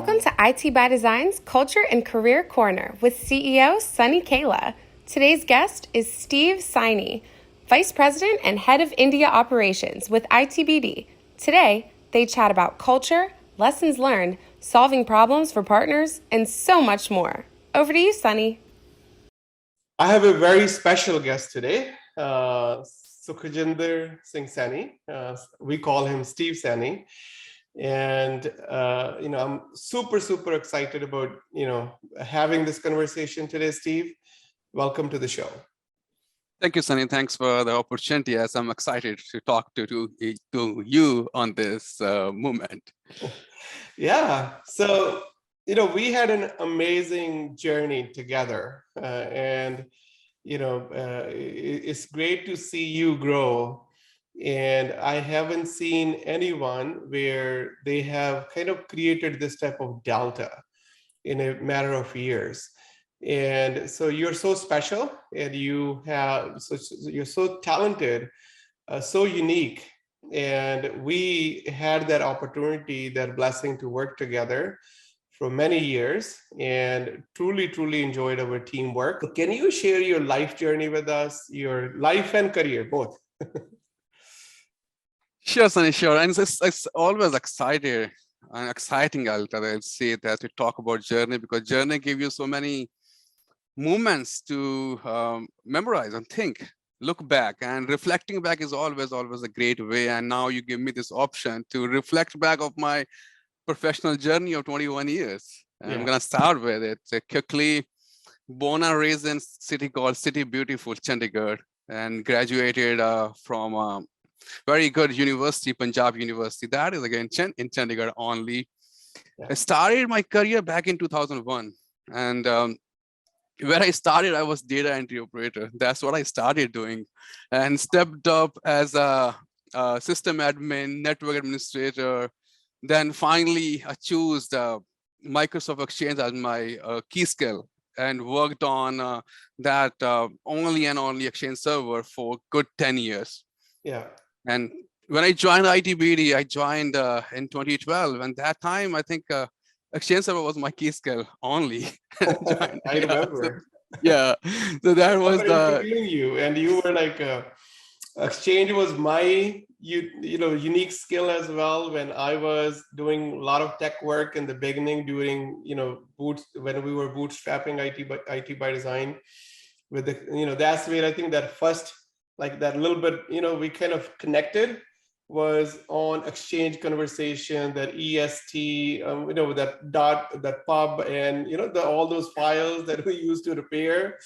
Welcome to IT by Design's Culture and Career Corner with CEO Sunny Kayla. Today's guest is Steve Saini, Vice President and Head of India Operations with ITBD. Today, they chat about culture, lessons learned, solving problems for partners, and so much more. Over to you, Sunny. I have a very special guest today, Sukhjinder Singh Saini. We call him Steve Saini. And, I'm super excited about, having this conversation today, Steve. Welcome to the show. Thank you, Sunny. Thanks for the opportunity. Yes, I'm excited to talk to you on this moment. Yeah. So, we had an amazing journey together. It's great to see you grow. And I haven't seen anyone where they have kind of created this type of delta in a matter of years. And so you're so special, and you're so talented, so unique. And we had that opportunity, that blessing to work together for many years, and truly enjoyed our teamwork. Can you share your life journey with us, your life and career, both? Sure, Sunny, sure. And it's always exciting, I'll say that, to talk about journey, because journey gives you so many moments to memorize and think, look back, and reflecting back is always a great way. And now you give me this option to reflect back of my professional journey of 21 years. And I'm going to start with it. So quickly, born and raised in city called City Beautiful, Chandigarh, and graduated from very good university, Punjab University. That is again in Chandigarh only. Yeah. I started my career back in 2001. And where I started, I was data entry operator. That's what I started doing, and stepped up as a system admin, network administrator. Then finally, I chose Microsoft Exchange as my key skill, and worked on that only Exchange server for good 10 years. Yeah. And when I joined ITBD, I joined in 2012. And that time, I think Exchange server was my key skill only. I remember. So that was interviewing you, and you were like, Exchange was my unique skill as well. When I was doing a lot of tech work in the beginning, during when we were bootstrapping IT by Design, with the that's where I think that first, like that little bit, we kind of connected, was on Exchange conversation, that EST, that pub, and all those files that we used to repair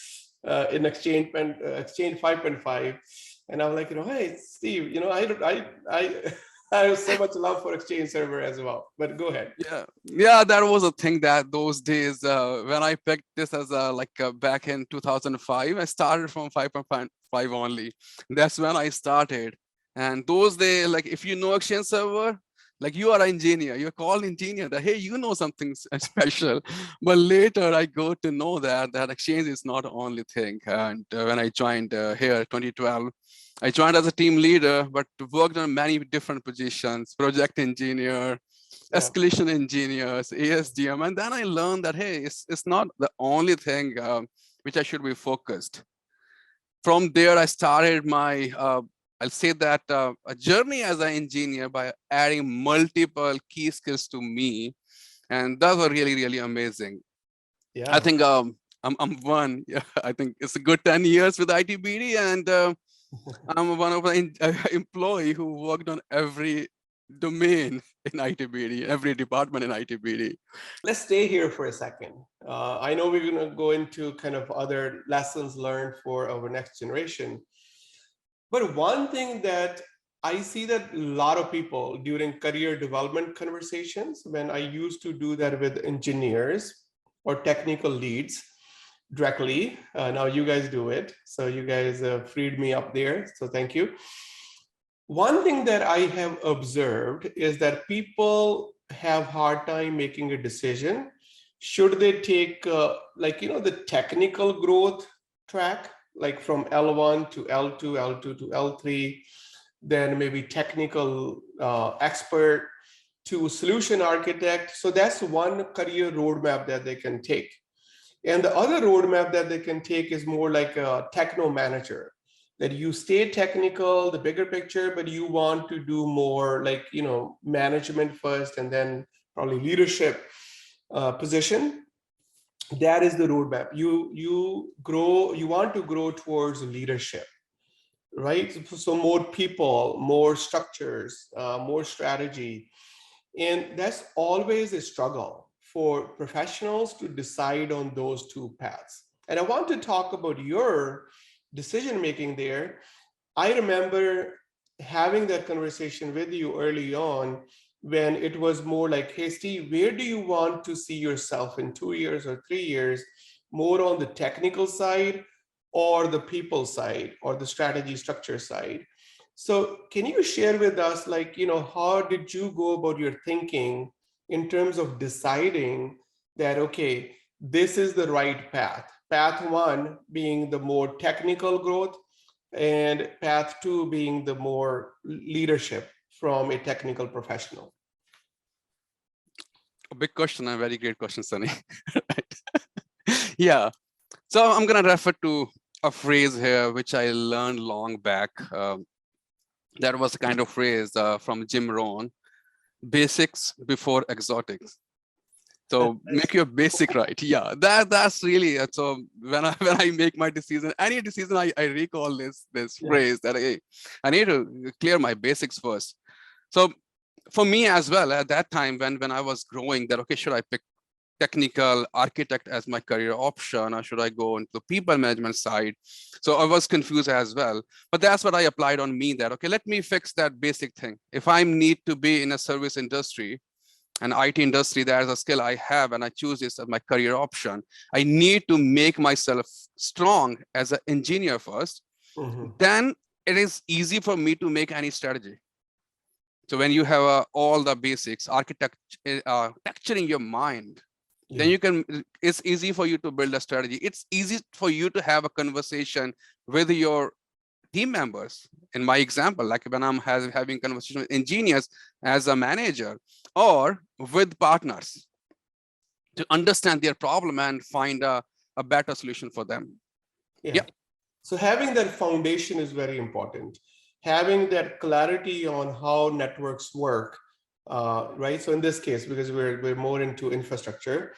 in Exchange 5.5. And I'm like, hey, Steve, I have so much love for Exchange server as well. But go ahead. Yeah, that was a thing that those days when I picked this as back in 2005, I started from 5.5 only. That's when I started. And those days, like, if you know Exchange server, like, you are an engineer, you're called engineer, that, hey, you know something special. But later I go to know that Exchange is not the only thing. And when I joined here 2012, I joined as a team leader, but worked on many different positions: project engineer, escalation engineers, ASDM. And then I learned that, hey, it's not the only thing which I should be focused. From there, I started my I'll say that a journey as an engineer by adding multiple key skills to me, and that was really amazing. Yeah, I think I'm one. Yeah, I think it's a good 10 years with ITBD, and I'm one of the employee who worked on every domain in ITBD, every department in ITBD. Let's stay here for a second. I know we're going to go into kind of other lessons learned for our next generation. But one thing that I see that a lot of people during career development conversations, when I used to do that with engineers or technical leads directly, now you guys do it. So you guys freed me up there. So thank you. One thing that I have observed is that people have hard time making a decision. Should they take the technical growth track, like from L1 to L2, L2 to L3, then maybe technical expert to solution architect. So that's one career roadmap that they can take. And the other roadmap that they can take is more like a techno manager, that you stay technical, the bigger picture, but you want to do more like, management first and then probably leadership position. That is the roadmap. You want to grow towards leadership, right? So more people, more structures, more strategy. And that's always a struggle for professionals to decide on those two paths. And I want to talk about your decision making there. I remember having that conversation with you early on when it was more like, hey, Steve, where do you want to see yourself in 2 years or 3 years, more on the technical side or the people side or the strategy structure side? So can you share with us, like, how did you go about your thinking in terms of deciding that, okay, this is the right path? Path one being the more technical growth, and path two being the more leadership from a technical professional. A big question, a very great question, Sunny. Yeah. So I'm going to refer to a phrase here, which I learned long back. That was a kind of phrase from Jim Rohn: basics before exotics. So make your basic right. Yeah, that's really so. When I make my decision, any decision, I recall this phrase that I need to clear my basics first. So for me as well, at that time when I was growing, that okay, should I pick technical architect as my career option, or should I go into the people management side? So I was confused as well. But that's what I applied on me, that okay, let me fix that basic thing. If I need to be in a service industry, an IT industry, there's a skill I have and I choose this as my career option, I need to make myself strong as an engineer first. Then it is easy for me to make any strategy. So when you have all the basics, texturing your mind, then you can, it's easy for you to build a strategy. It's easy for you to have a conversation with your team members. In my example, like when I'm having conversation with engineers as a manager, or with partners, to understand their problem and find a better solution for them. Yeah. So having that foundation is very important. Having that clarity on how networks work, right? So in this case, because we're more into infrastructure,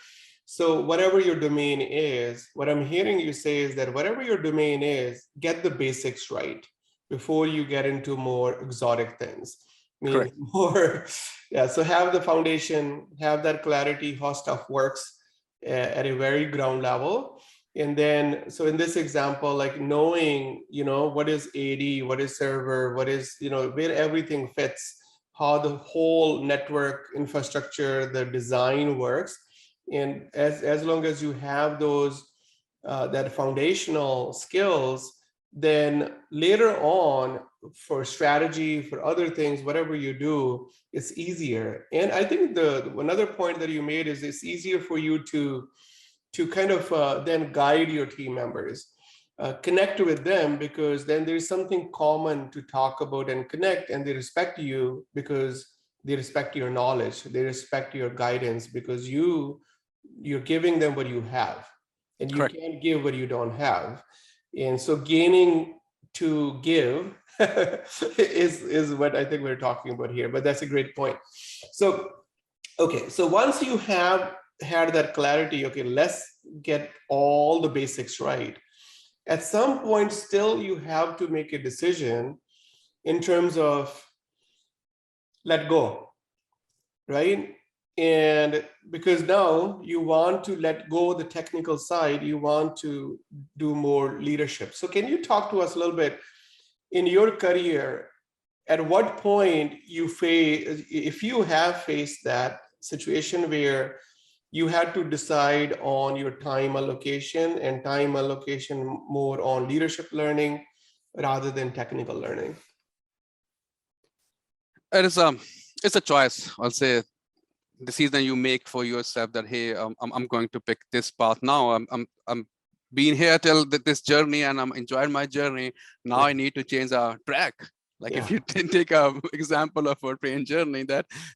so whatever your domain is, what I'm hearing you say is that whatever your domain is, get the basics right before you get into more exotic things. Correct. More, yeah. So have the foundation, have that clarity, how stuff works at a very ground level. And then, so in this example, like knowing, what is AD, what is server, what is, where everything fits, how the whole network infrastructure, the design works. And as long as you have those, that foundational skills, then later on for strategy, for other things, whatever you do, it's easier. And I think another point that you made is it's easier for you to kind of then guide your team members, connect with them, because then there's something common to talk about and connect, and they respect you because they respect your knowledge, they respect your guidance, because you're giving them what you have, and you Correct. can't give what you don't have. And so gaining to give is what I think we're talking about here, but that's a great point. So, okay, so once you have had that clarity, okay, let's get all the basics right. At some point, still you have to make a decision in terms of let go, right? And because now you want to let go the technical side, you want to do more leadership. So can you talk to us a little bit in your career, at what point you face, if you have faced that situation where you had to decide on your time allocation, and time allocation more on leadership learning rather than technical learning? It's a choice. I'll say decision you make for yourself that, hey, I'm going to pick this path now. I'm being here till this journey and I'm enjoying my journey. Now I need to change our track. Like Yeah. if you take a example of a train journey,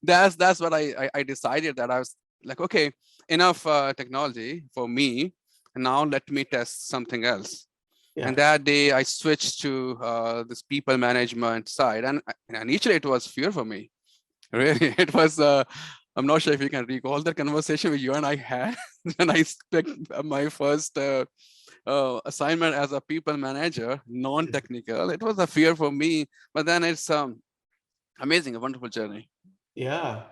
that's what I decided, that I was like, okay, enough technology for me. Now let me test something else. Yeah. And that day I switched to this people management side. And initially it was fear for me. Really, it was, I'm not sure if you can recall the conversation with you and I had when I picked my first assignment as a people manager, non-technical. It was a fear for me, but then it's amazing, a wonderful journey. Yeah.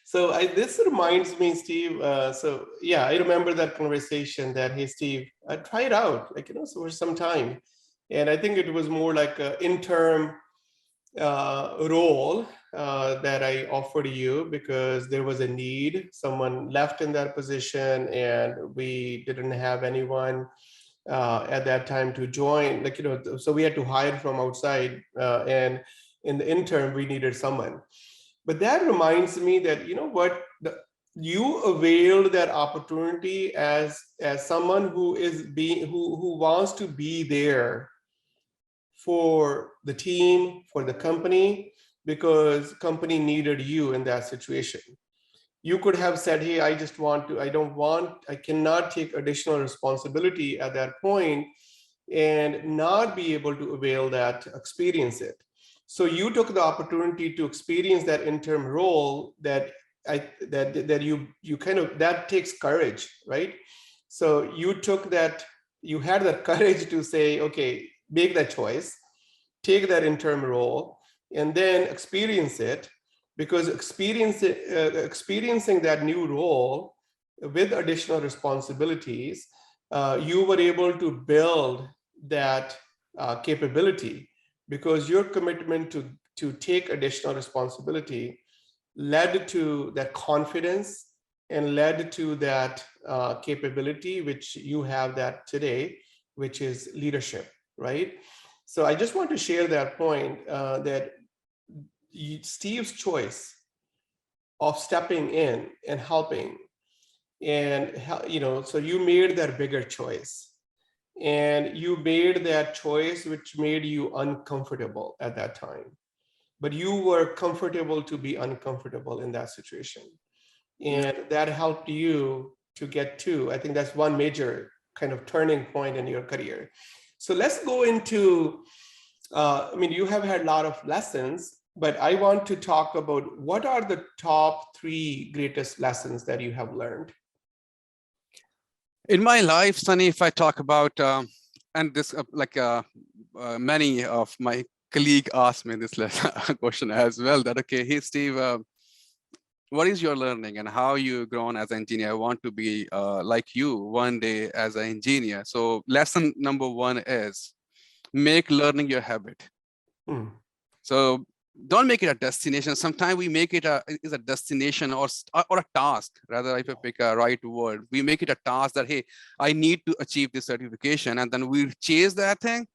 So this reminds me, Steve. So yeah, I remember that conversation that, hey, Steve, try it out, like, so for some time. And I think it was more like an interim role that I offered you because there was a need. Someone left in that position and we didn't have anyone at that time to join. Like, so we had to hire from outside, and in the interim, we needed someone. But that reminds me that, what, you availed that opportunity as someone who is being who wants to be there for the team, for the company, because company needed you in that situation. You could have said, hey, I cannot take additional responsibility at that point and not be able to avail that, experience it. So you took the opportunity to experience that interim role that you kind of, that takes courage, right? So you took that, you had that courage to say, okay, make that choice, take that interim role, and then experience it, because experiencing that new role with additional responsibilities, you were able to build that capability, because your commitment to take additional responsibility led to that confidence and led to that capability, which you have that today, which is leadership, right? So I just want to share that point, that Steve's choice of stepping in and helping, and so you made that bigger choice, and you made that choice which made you uncomfortable at that time, but you were comfortable to be uncomfortable in that situation, and that helped you to get to, I think that's one major kind of turning point in your career. So let's go into, you have had a lot of lessons, but I want to talk about what are the top 3 greatest lessons that you have learned? In my life, Sunny, if I talk about, and this, many of my colleague asked me this question as well, that, okay, hey, Steve, what is your learning and how you grown as an engineer? I want to be like you one day as an engineer. So lesson number 1 is make learning your habit. So don't make it a destination. Sometimes we make it a destination or a task. Rather, if I pick a right word, we make it a task that, hey, I need to achieve this certification, and then we chase that thing,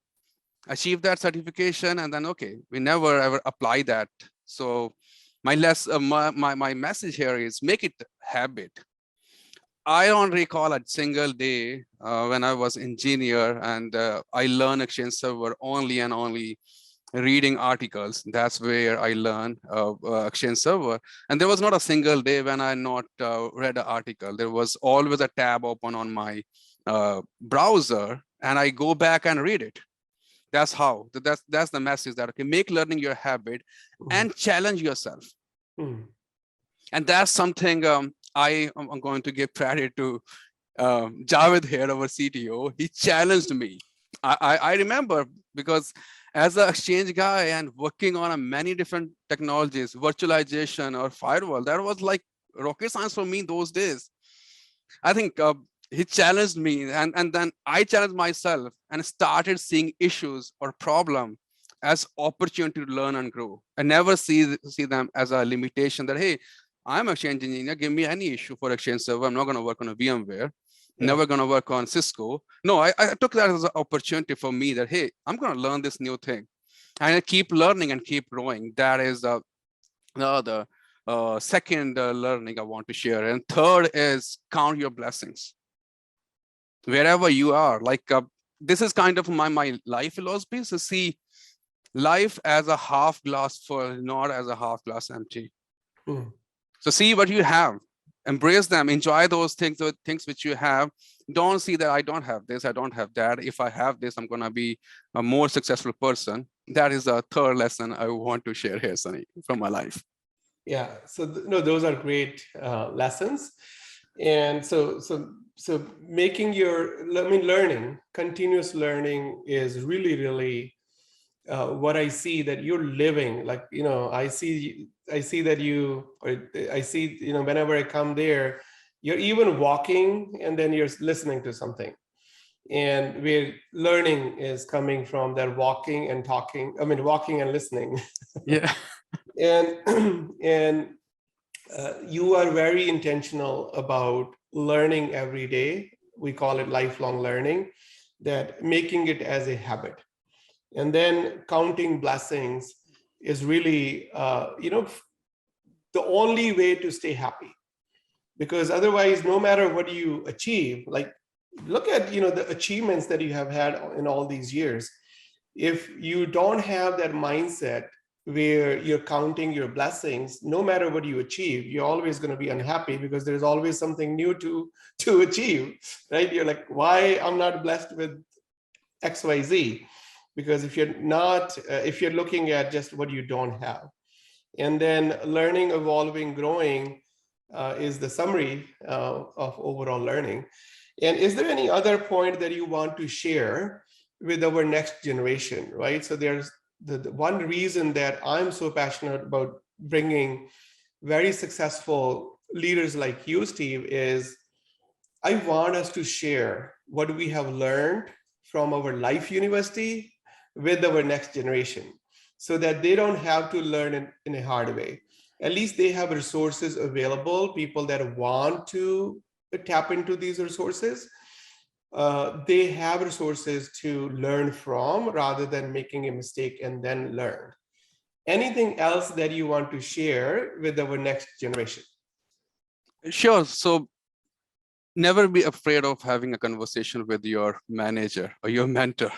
achieve that certification, and then, okay, we never ever apply that. So my message here is make it habit. I don't recall a single day when I was engineer and I learned Exchange Server only and only reading articles. That's where I learned Exchange Server. And there was not a single day when I not read an article. There was always a tab open on my browser, and I go back and read it. That's how. That's the message, that, okay, make learning your habit and challenge yourself. And that's something I'm going to give credit to Javed here, our CTO. He challenged me. I remember, because as an exchange guy and working on many different technologies, virtualization or firewall, that was like rocket science for me those days. I think he challenged me, and then I challenged myself and started seeing issues or problem as opportunity to learn and grow. I never see them as a limitation that, hey, I'm an exchange engineer, give me any issue for Exchange Server. I'm not going to work on a VMware. Never going to work on Cisco. No, I took that as an opportunity for me that, hey, I'm going to learn this new thing. And I keep learning and keep growing. That is the second learning I want to share. And third is count your blessings. Wherever you are, like this is kind of my life philosophy. So see, life as a half glass full, not as a half glass empty. Mm. So see what you have, embrace them, enjoy those things, the things which you have. Don't see that I don't have this, I don't have that. If I have this, I'm gonna be a more successful person. That is a third lesson I want to share here, Sunny, from my life. Yeah. So no, those are great lessons. And so making learning, continuous learning is really what I see that you're living. Like, I see that I see, whenever I come there, you're even walking and then you're listening to something. And where learning is coming from that walking and talking, walking and listening. Yeah. And and you are very intentional about learning every day. We call it lifelong learning, that making it as a habit. And then counting blessings is really, the only way to stay happy. Because otherwise, no matter what you achieve, like look at, the achievements that you have had in all these years. If you don't have that mindset where you're counting your blessings, no matter what you achieve, you're always going to be unhappy because there's always something new to achieve, right? You're like, why I'm not blessed with XYZ? Because if you're not, if you're looking at just what you don't have. And then learning, evolving, growing is the summary of overall learning. And is there any other point that you want to share with our next generation, right? So there's the one reason that I'm so passionate about bringing very successful leaders like you, Steve, is I want us to share what we have learned from our life university with our next generation so that they don't have to learn in a hard way. At least they have resources available, people that want to tap into these resources. They have resources to learn from rather than making a mistake and then learn. Anything else that you want to share with our next generation? Sure. So never be afraid of having a conversation with your manager or your mentor.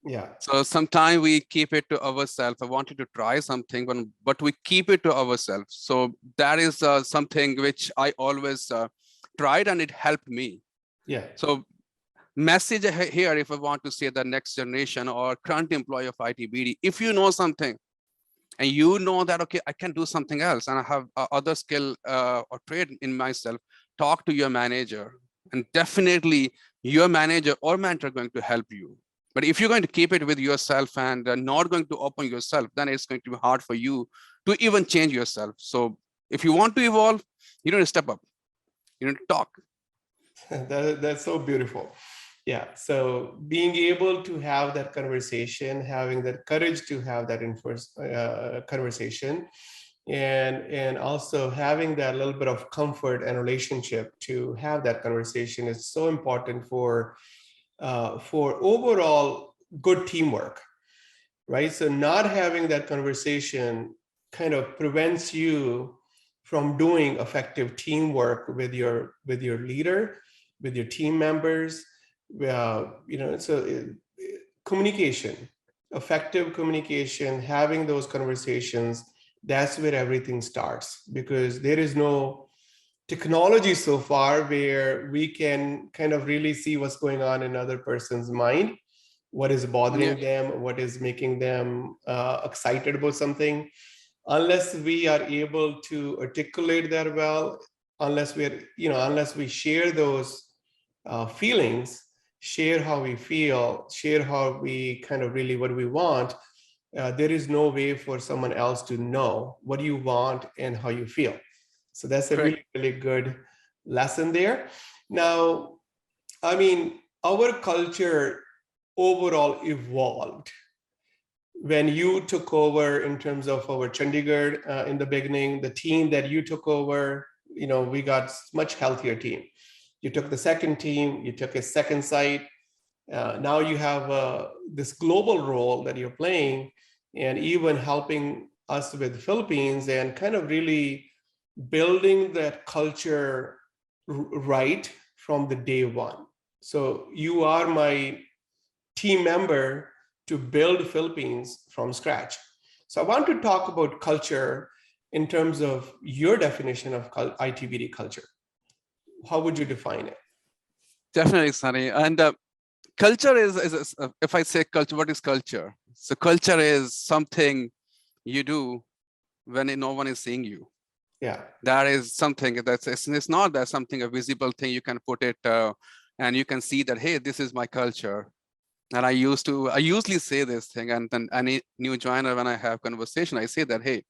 Yeah. So sometimes we keep it to ourselves. I wanted to try something, but we keep it to ourselves. So that is something which I always tried, and it helped me. Yeah. So message here, if I want to say the next generation or current employee of ITBD, if you know something and you know that, okay, I can do something else and I have other skill or trade in myself, talk to your manager, and definitely your manager or mentor are going to help you. But if you're going to keep it with yourself and not going to open yourself, then it's going to be hard for you to even change yourself. So if you want to evolve, you need to step up, you need to talk. That's so beautiful. Yeah. So being able to have that conversation, having that courage to have that conversation, and also having that little bit of comfort and relationship to have that conversation is so important for overall good teamwork, right? So not having that conversation kind of prevents you from doing effective teamwork with your leader, with your team members. Communication, effective communication, having those conversations, that's where everything starts, because there is no technology so far where we can kind of really see what's going on in another person's mind, what is bothering them, what is making them excited about something. Unless we are able to articulate that well, unless we share those feelings, share how we feel, share how we kind of really what we want, there is no way for someone else to know what you want and how you feel. So that's a really, really good lesson there. Now, our culture overall evolved when you took over in terms of our Chandigarh in the beginning, the team that you took over, we got much healthier team. You took the second team, you took a second site. Now you have this global role that you're playing, and even helping us with the Philippines and kind of really building that culture right from the day one. So you are my team member to build Philippines from scratch. So I want to talk about culture in terms of your definition of ITBD culture. How would you define it? Definitely, Sunny. And culture if I say culture, what is culture? So culture is something you do when no one is seeing you. Yeah. That is something it's not that something a visible thing you can put it and you can see that, hey, this is my culture. And I usually say this thing, and then any new joiner, when I have conversation, I say that, hey,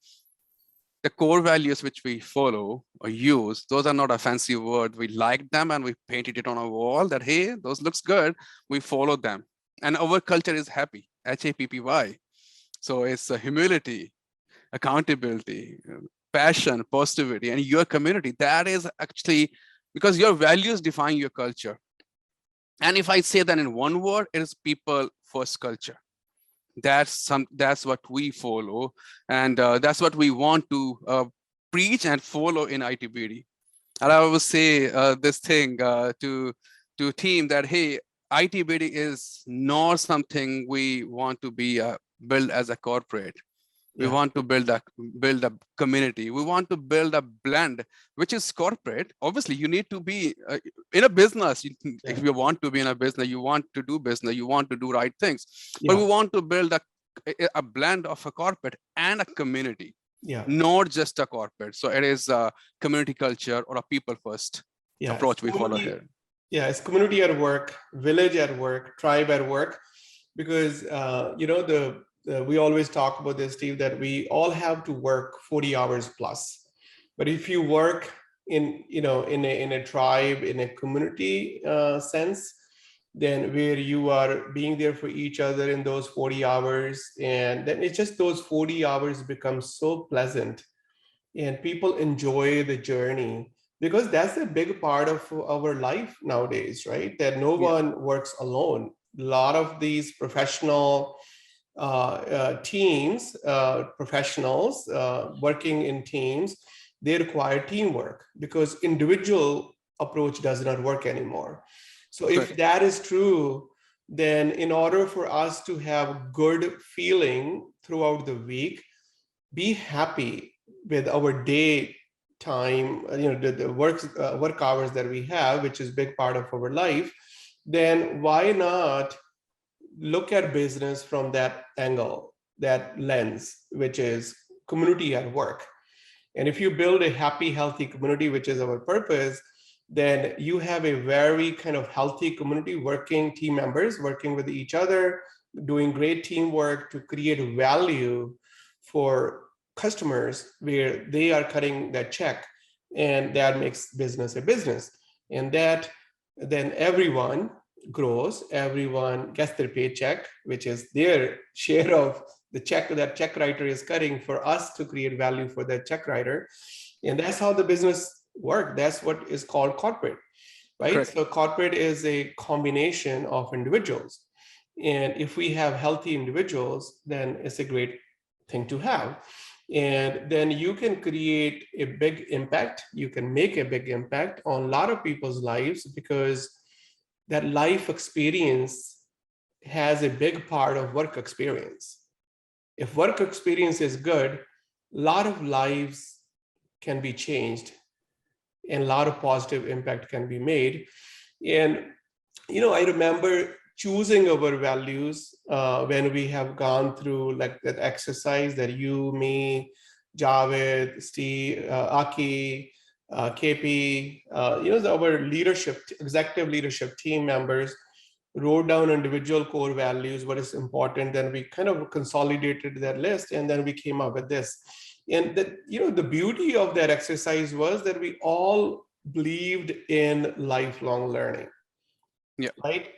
the core values which we follow or use, those are not a fancy word. We like them and we painted it on a wall that, hey, those looks good. We follow them. And our culture is happy, HAPPY. So it's humility, accountability, passion, positivity, and your community. That is actually because your values define your culture. And if I say that in one word, it is people first culture. That's what we follow, and that's what we want to preach and follow in ITBD. And I always say this thing to team that, hey, ITBD is not something we want to be build as a corporate. We want to build a community. We want to build a blend, which is corporate. Obviously, you need to be in a business. If you want to be in a business, you want to do business, you want to do right things. But we want to build a blend of a corporate and a community, not just a corporate. So it is a community culture or a people first approach we follow here. Yeah, it's community at work, village at work, tribe at work, because we always talk about this, Steve, that we all have to work 40 hours plus. But if you work in a tribe, in a community sense, then where you are being there for each other in those 40 hours, and then it's just those 40 hours become so pleasant, and people enjoy the journey, because that's a big part of our life nowadays, right? That no one works alone. A lot of these professional teams, professionals working in teams, they require teamwork, because individual approach does not work anymore. So if that is true, then in order for us to have good feeling throughout the week, be happy with our day time, the work hours that we have, which is a big part of our life, then why not look at business from that angle, that lens, which is community at work. And if you build a happy, healthy community, which is our purpose, then you have a very kind of healthy community, working team members, working with each other, doing great teamwork to create value for customers, where they are cutting that check, and that makes business a business. And that then everyone grows, everyone gets their paycheck, which is their share of the check that check writer is cutting for us to create value for that check writer. And that's how the business works. That's what is called corporate, right? Correct. So corporate is a combination of individuals. And if we have healthy individuals, then it's a great thing to have. And then you can create a big impact. You can make a big impact on a lot of people's lives, because that life experience has a big part of work experience. If work experience is good, a lot of lives can be changed and a lot of positive impact can be made. And, I remember choosing our values when we have gone through like that exercise that you, me, Javed, Steve, Aki, KP, our leadership, executive leadership team members wrote down individual core values, what is important. Then we kind of consolidated that list, and then we came up with this. And the beauty of that exercise was that we all believed in lifelong learning. Right?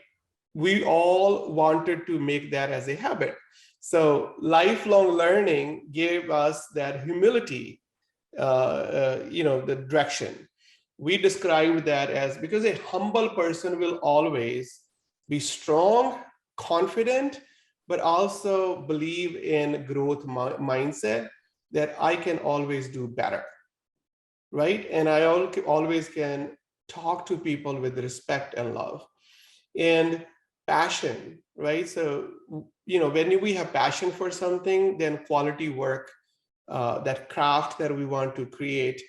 We all wanted to make that as a habit. So lifelong learning gave us that humility, the direction. We described that as, because a humble person will always be strong, confident, but also believe in growth mindset, that I can always do better, right? And I always can talk to people with respect and love. And passion, right? So, when we have passion for something, then quality work, that craft that we want to create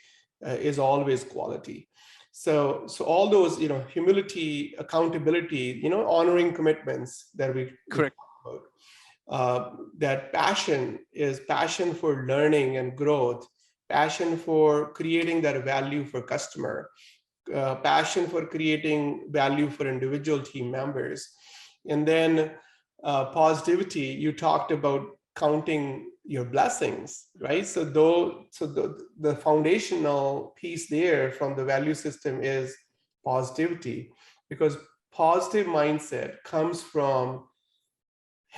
is always quality. So all those, humility, accountability, honoring commitments that we Correct. talk about, that passion is passion for learning and growth, passion for creating that value for customer, passion for creating value for individual team members. And then positivity, you talked about counting your blessings, right? So the foundational piece there from the value system is positivity, because positive mindset comes from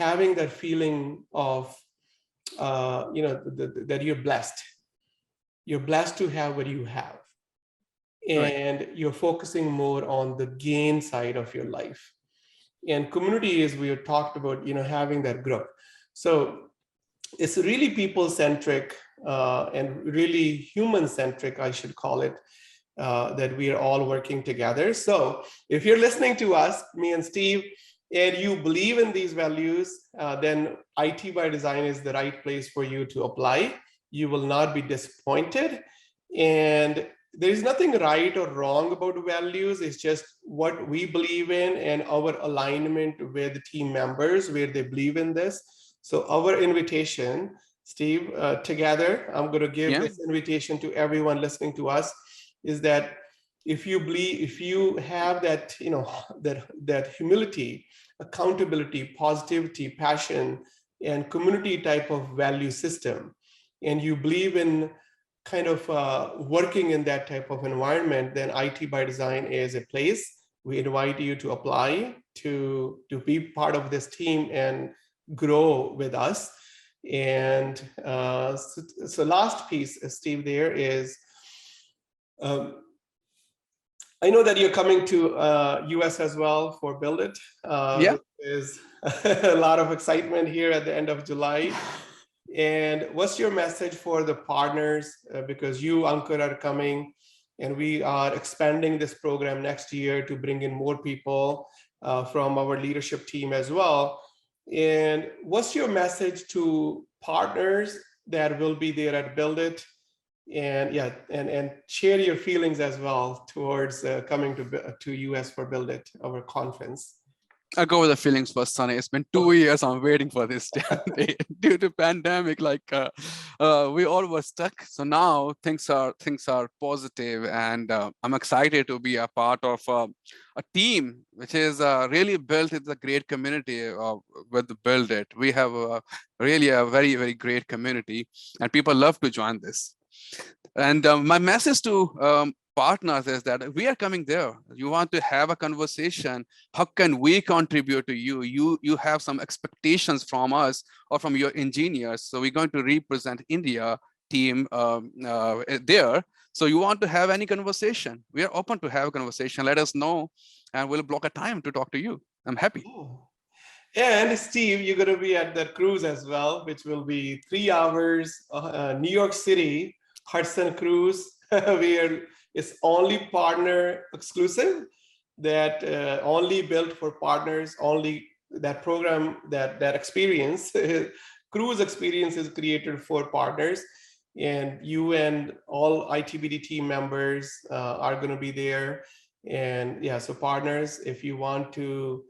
having that feeling of that you're blessed to have what you have, Right. and you're focusing more on the gain side of your life. And community is, we have talked about, having that group. So it's really people centric, and really human centric, I should call it, that we are all working together. So if you're listening to us, me and Steve, and you believe in these values, then IT by Design is the right place for you to apply. You will not be disappointed. And there is nothing right or wrong about values. It's just what we believe in and our alignment with the team members where they believe in this. So our invitation, Steve, together, I'm going to give Yeah. this invitation to everyone listening to us, is that if you have that, that humility, accountability, positivity, passion, and community type of value system, and you believe in kind of working in that type of environment, then IT by Design is a place. We invite you to apply to be part of this team and grow with us. And so last piece, Steve, there is, um, I know that you're coming to US as well for Build It. Yeah. There's a lot of excitement here at the end of July. And what's your message for the partners? Because you, Ankur, are coming, and we are expanding this program next year to bring in more people from our leadership team as well. And what's your message to partners that will be there at Build It? And yeah, and share your feelings as well towards coming to US for Build It, our conference. I'll go with the feelings first, Sunny. It's been 2 Okay. years I'm waiting for this day due to pandemic. We all were stuck. So now things are positive, and I'm excited to be a part of a team which is really built. It's a great community with Build It. We have really a very, very great community, and people love to join this. And my message to partners is that we are coming there. You want to have a conversation. How can we contribute to you? You have some expectations from us or from your engineers. So we're going to represent India team there. So you want to have any conversation? We are open to have a conversation. Let us know, and we'll block a time to talk to you. I'm happy. Oh. And Steve, you're going to be at that cruise as well, which will be 3 hours, New York City, Hudson cruise, where it's only partner exclusive, that only built for partners, only that program, that experience, cruise experience is created for partners. And you and all ITBD team members are going to be there. And yeah, so partners, if you want to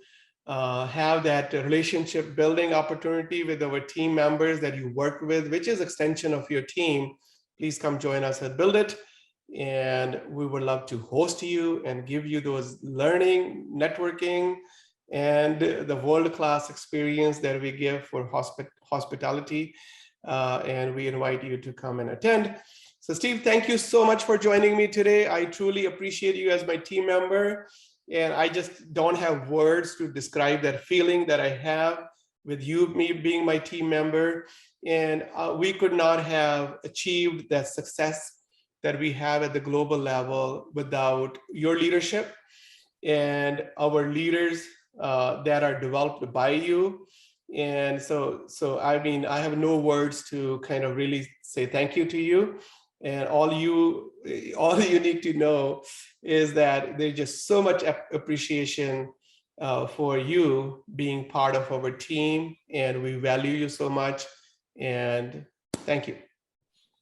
have that relationship building opportunity with our team members that you work with, which is extension of your team, please come join us at Build It. And we would love to host you and give you those learning, networking, and the world-class experience that we give for hospitality. And we invite you to come and attend. So Steve, thank you so much for joining me today. I truly appreciate you as my team member. And I just don't have words to describe that feeling that I have with you, me being my team member. And we could not have achieved that success that we have at the global level without your leadership and our leaders that are developed by you. And so I mean, I have no words to kind of really say thank you to you. And all you need to know is that there's just so much appreciation for you being part of our team, and we value you so much. And thank you.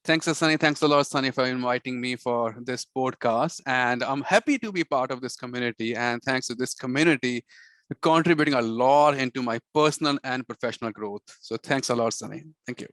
Thanks, Sunny. Thanks a lot, Sunny, for inviting me for this podcast. And I'm happy to be part of this community. And thanks to this community, contributing a lot into my personal and professional growth. So thanks a lot, Sunny. Thank you.